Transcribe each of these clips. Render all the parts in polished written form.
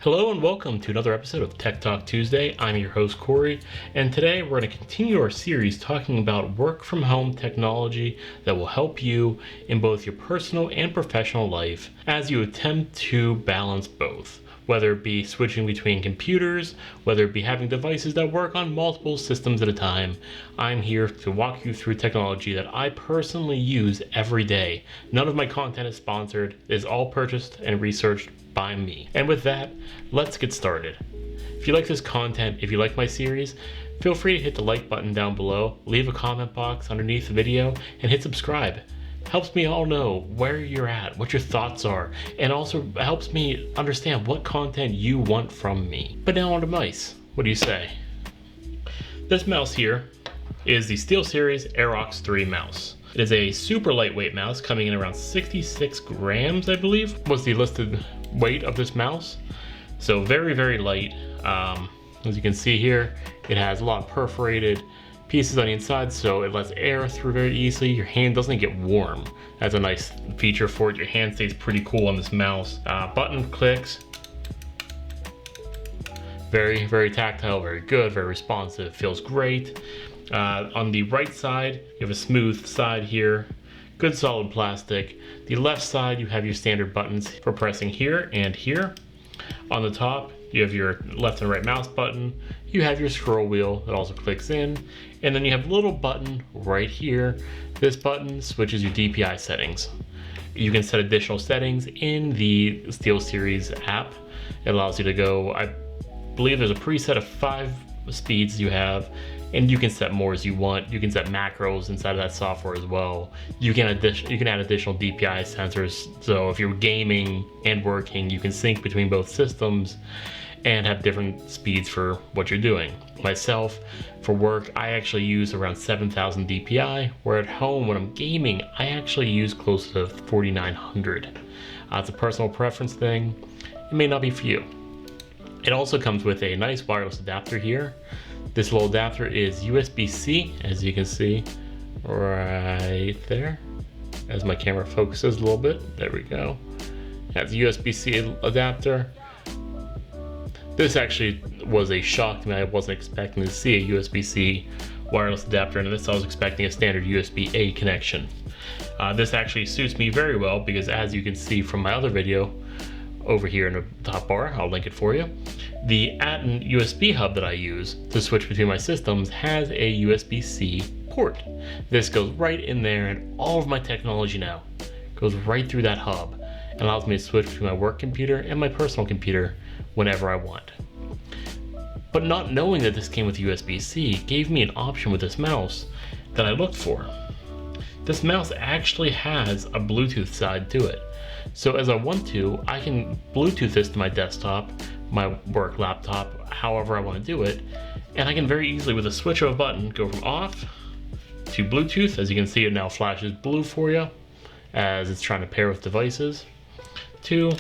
Hello and welcome to another episode of Tech Talk Tuesday. I'm your host Corey, and today we're going to continue our series talking about work from home technology that will help you in both your personal and professional life as you attempt to balance both. Whether it be switching between computers, whether it be having devices that work on multiple systems at a time, I'm here to walk you through technology that I personally use every day. None of my content is sponsored, it is all purchased and researched by me. And with that, let's get started. If you like this content, if you like my series, feel free to hit the like button down below, leave a comment box underneath the video, and hit subscribe. Helps me all know where you're at, what your thoughts are, and also helps me understand what content you want from me. But now on to mice. What do you say? This mouse here is the SteelSeries Aerox 3 mouse. It is a super lightweight mouse coming in around 66 grams, I believe, was the listed weight of this mouse. So very, very light. As you can see here, it has a lot of perforated pieces on the inside, so it lets air through very easily. Your hand doesn't get warm. That's a nice feature for it. Your hand stays pretty cool on this mouse. Button clicks. Very, very tactile, very good, very responsive, feels great. On the right side, you have a smooth side here, good solid plastic. The left side, you have your standard buttons for pressing here and here. On the top, you have your left and right mouse button. You have your scroll wheel that also clicks in. And then you have a little button right here. This button switches your DPI settings. You can set additional settings in the SteelSeries app. It allows you to go, I believe there's a preset of 5 speeds you have, and you can set more as you want. You can set macros inside of that software as well. You can add additional DPI sensors, so if you're gaming and working, you can sync between both systems and have different speeds for what you're doing. Myself, for work, I actually use around 7,000 DPI, where at home when I'm gaming, I actually use close to 4,900. It's a personal preference thing. It may not be for you. It also comes with a nice wireless adapter here. This little adapter is USB-C, as you can see right there, as my camera focuses a little bit. There we go. That's a USB-C adapter. This actually was a shock to me. I wasn't expecting to see a USB-C wireless adapter in this. I was expecting a standard USB-A connection. This actually suits me very well because, as you can see from my other video over here in the top bar, I'll link it for you. The Aten USB hub that I use to switch between my systems has a USB-C port. This goes right in there, and all of my technology now goes right through that hub and allows me to switch between my work computer and my personal computer whenever I want. But not knowing that this came with USB-C gave me an option with this mouse that I looked for. This mouse actually has a Bluetooth side to it. So as I want to, I can Bluetooth this to my desktop, my work laptop, however I want to do it, and I can very easily, with a switch of a button, go from off to Bluetooth. As you can see, it now flashes blue for you as it's trying to pair with devices, to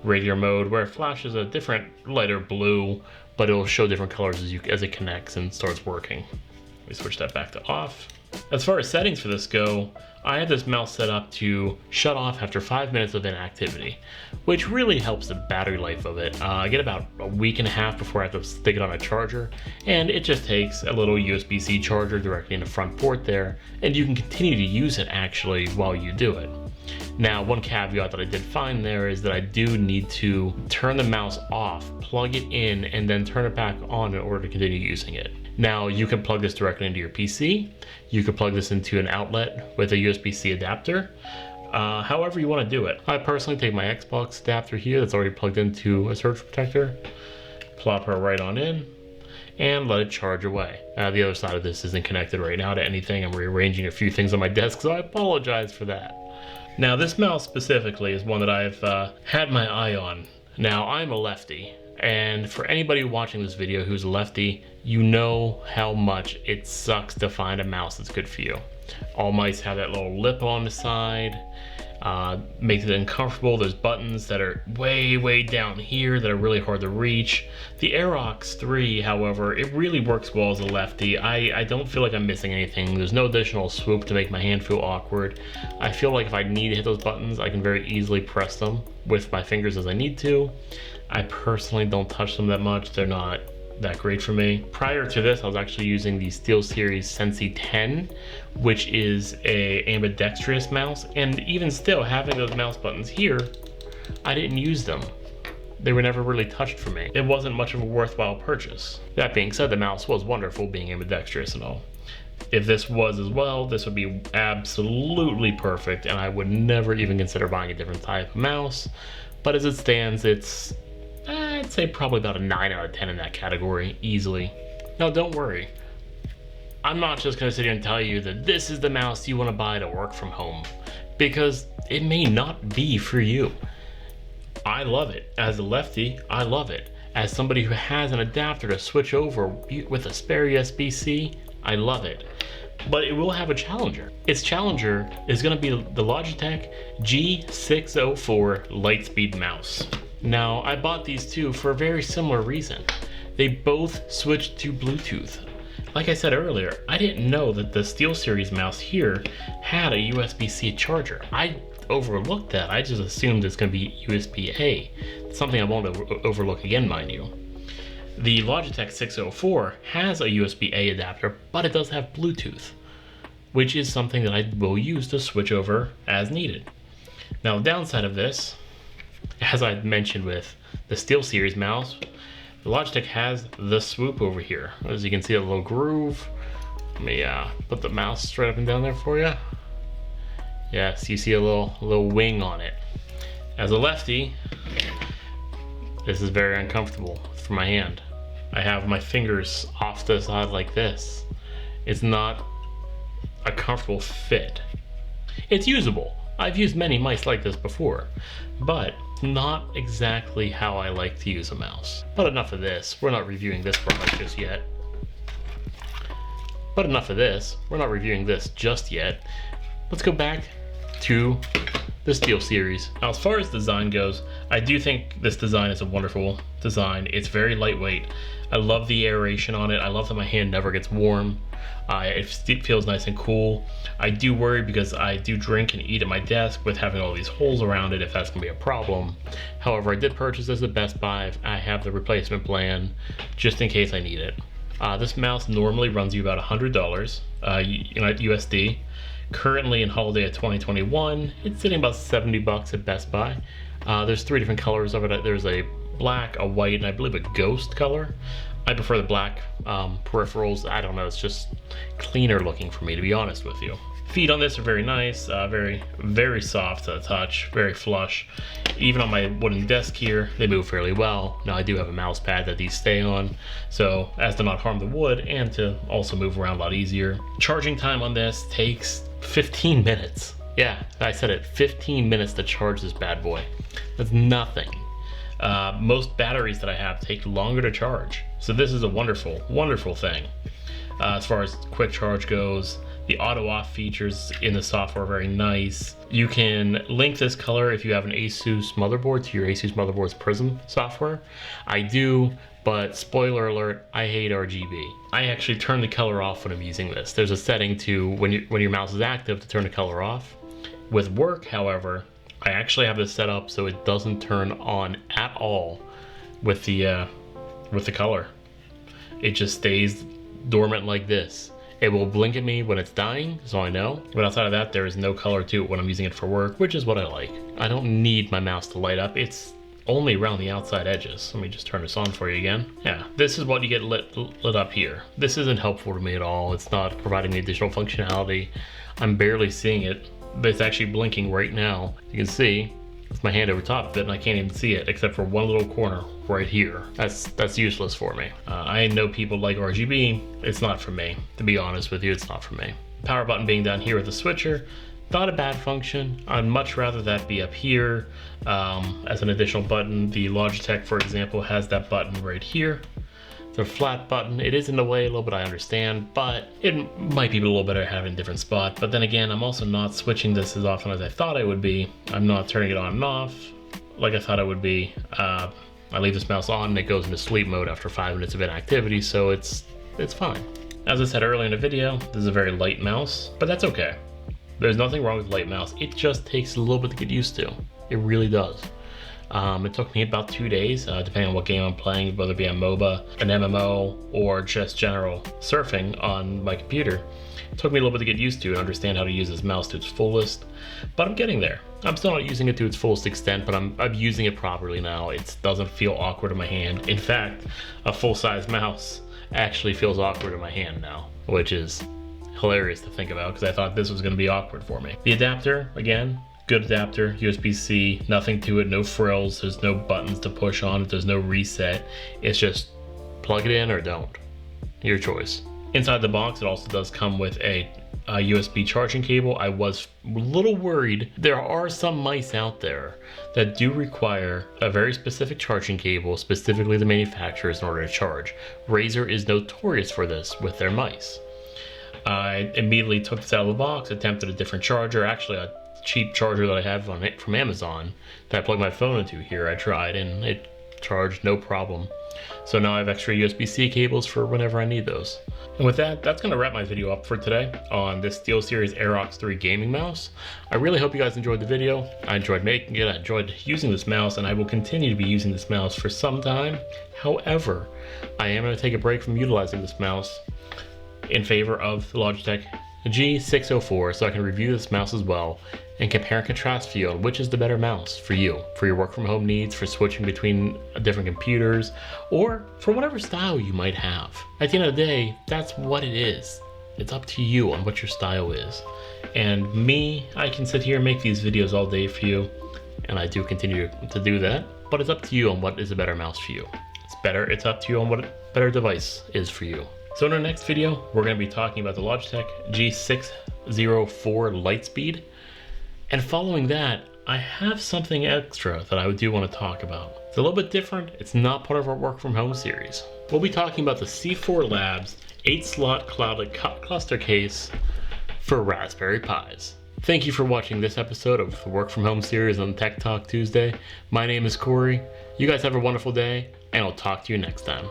radio mode, where it flashes a different lighter blue, but it'll show different colors as it connects and starts working. Let me switch that back to off. As far as settings for this go, I have this mouse set up to shut off after 5 minutes of inactivity, which really helps the battery life of it. I get about a week and a half before I have to stick it on a charger, and it just takes a little USB-C charger directly in the front port there, and you can continue to use it actually while you do it. Now, one caveat that I did find there is that I do need to turn the mouse off, plug it in, and then turn it back on in order to continue using it. Now, you can plug this directly into your PC. You can plug this into an outlet with a USB-C adapter. However you want to do it. I personally take my Xbox adapter here that's already plugged into a surge protector, plop her right on in, and let it charge away. The other side of this isn't connected right now to anything. I'm rearranging a few things on my desk, so I apologize for that. Now, this mouse specifically is one that I've had my eye on. Now, I'm a lefty, and for anybody watching this video who's a lefty, you know how much it sucks to find a mouse that's good for you. All mice have that little lip on the side. Makes it uncomfortable. There's buttons that are way down here that are really hard to reach. The Aerox 3, however, it really works well as a lefty. I don't feel like I'm missing anything. There's no additional swoop to make my hand feel awkward. I feel like if I need to hit those buttons, I can very easily press them with my fingers as I need to. I personally don't touch them that much. They're not that great for me. Prior to this, I was actually using the SteelSeries Sensi 10, which is a ambidextrious mouse, and even still, having those mouse buttons here, I didn't use them. They were never really touched for me. It wasn't much of a worthwhile purchase. That being said, the mouse was wonderful, being ambidextrous and all. If this was as well, this would be absolutely perfect, and I would never even consider buying a different type of mouse. But as it stands, it's I'd say probably about a 9 out of 10 in that category, easily. Now don't worry, I'm not just gonna sit here and tell you that this is the mouse you wanna buy to work from home, because it may not be for you. I love it. As a lefty, I love it. As somebody who has an adapter to switch over with a spare USB-C, I love it. But it will have a challenger. Its challenger is gonna be the Logitech G604 Lightspeed mouse. Now, I bought these two for a very similar reason. They both switched to Bluetooth. Like I said earlier, I didn't know that the SteelSeries mouse here had a USB-C charger. I overlooked that. I just assumed it's gonna be USB-A. Something I won't overlook again, mind you. The Logitech 604 has a USB-A adapter, but it does have Bluetooth, which is something that I will use to switch over as needed. Now, the downside of this, as I mentioned with the SteelSeries mouse, the Logitech has the swoop over here. As you can see, a little groove. Let me put the mouse straight up and down there for you. Yes, you see a little wing on it. As a lefty, this is very uncomfortable for my hand. I have my fingers off to the side like this. It's not a comfortable fit. It's usable. I've used many mice like this before, but not exactly how I like to use a mouse. But enough of this. We're not reviewing this product just yet. But enough of this. We're not reviewing this just yet. Let's go back to the SteelSeries. Now, as far as design goes, I do think this design is a wonderful design. It's very lightweight. I love the aeration on it. I love that my hand never gets warm. It feels nice and cool. I do worry because I do drink and eat at my desk with having all these holes around it, if that's gonna be a problem. However, I did purchase this at Best Buy. I have the replacement plan just in case I need it. This mouse normally runs you about $100 USD. Currently in holiday of 2021, it's sitting about 70 bucks at Best Buy. There's 3 different colors of it. There's a black, a white, and I believe a ghost color. I prefer the black peripherals. I don't know, it's just cleaner looking for me, to be honest with you. Feet on this are very nice, very soft to the touch, very flush. Even on my wooden desk here, they move fairly well. Now I do have a mouse pad that these stay on, so as to not harm the wood and to also move around a lot easier. Charging time on this takes 15 minutes. Yeah, I said it, 15 minutes to charge this bad boy. That's nothing. Most batteries that I have take longer to charge. So this is a wonderful thing. As far as quick charge goes, the auto off features in the software are very nice. You can link this color if you have an Asus motherboard to your Asus motherboard's Prism software. I do, but spoiler alert, I hate RGB. I actually turn the color off when I'm using this. There's a setting to, when your mouse is active, to turn the color off. With work, however, I actually have this set up so it doesn't turn on at all with the color. It just stays dormant like this. It will blink at me when it's dying, so I know. But outside of that, there is no color to it when I'm using it for work, which is what I like. I don't need my mouse to light up. It's only around the outside edges. Let me just turn this on for you again. Yeah, this is what you get lit up here. This isn't helpful to me at all. It's not providing me additional functionality. I'm barely seeing it, but it's actually blinking right now. You can see with my hand over top of it, and I can't even see it except for one little corner right here. That's useless for me. I know people like RGB. It's not for me. To be honest with you, it's not for me. Power button being down here with the switcher, not a bad function. I'd much rather that be up here as an additional button. The Logitech, for example, has that button right here. It's a flat button. It is in the way a little bit, I understand, but it might be a little better having a different spot. But then again, I'm also not switching this as often as I thought I would be. I'm not turning it on and off like I thought I would be. I leave this mouse on and it goes into sleep mode after 5 minutes of inactivity, so it's fine. As I said earlier in the video, this is a very light mouse, but that's okay. There's nothing wrong with light mouse. It just takes a little bit to get used to. It really does. It took me about 2 days, depending on what game I'm playing, whether it be a MOBA, an MMO, or just general surfing on my computer. It took me a little bit to get used to and understand how to use this mouse to its fullest, but I'm getting there. I'm still not using it to its fullest extent, but I'm using it properly now. It doesn't feel awkward in my hand. In fact, a full-size mouse actually feels awkward in my hand now, which is hilarious to think about because I thought this was going to be awkward for me. The adapter, again, good adapter, USB-C, nothing to it, no frills, there's no buttons to push on it, there's no reset. It's just plug it in or don't. Your choice. Inside the box, it also does come with a USB charging cable. I was a little worried. There are some mice out there that do require a very specific charging cable, specifically the manufacturers, in order to charge. Razer is notorious for this with their mice. I immediately took this out of the box, attempted a different charger, actually a cheap charger that I have on it from Amazon that I plug my phone into here. I tried and it charged no problem. So now I have extra USB-C cables for whenever I need those. And with that, that's going to wrap my video up for today on this SteelSeries Aerox 3 gaming mouse. I really hope you guys enjoyed the video. I enjoyed making it, I enjoyed using this mouse, and I will continue to be using this mouse for some time. However, I am going to take a break from utilizing this mouse in favor of the Logitech G604 so I can review this mouse as well and compare and contrast for you on which is the better mouse for you, for your work from home needs, for switching between different computers, or for whatever style you might have. At the end of the day, that's what it is. It's up to you on what your style is. And me, I can sit here and make these videos all day for you, and I do continue to do that, but it's up to you on what is a better mouse for you. It's up to you on what a better device is for you. So in our next video, we're going to be talking about the Logitech G604 Lightspeed. And following that, I have something extra that I do want to talk about. It's a little bit different. It's not part of our work from home series. We'll be talking about the C4 Labs 8-slot clouded cluster case for Raspberry Pis. Thank you for watching this episode of the Work From Home series on Tech Talk Tuesday. My name is Corey. You guys have a wonderful day, and I'll talk to you next time.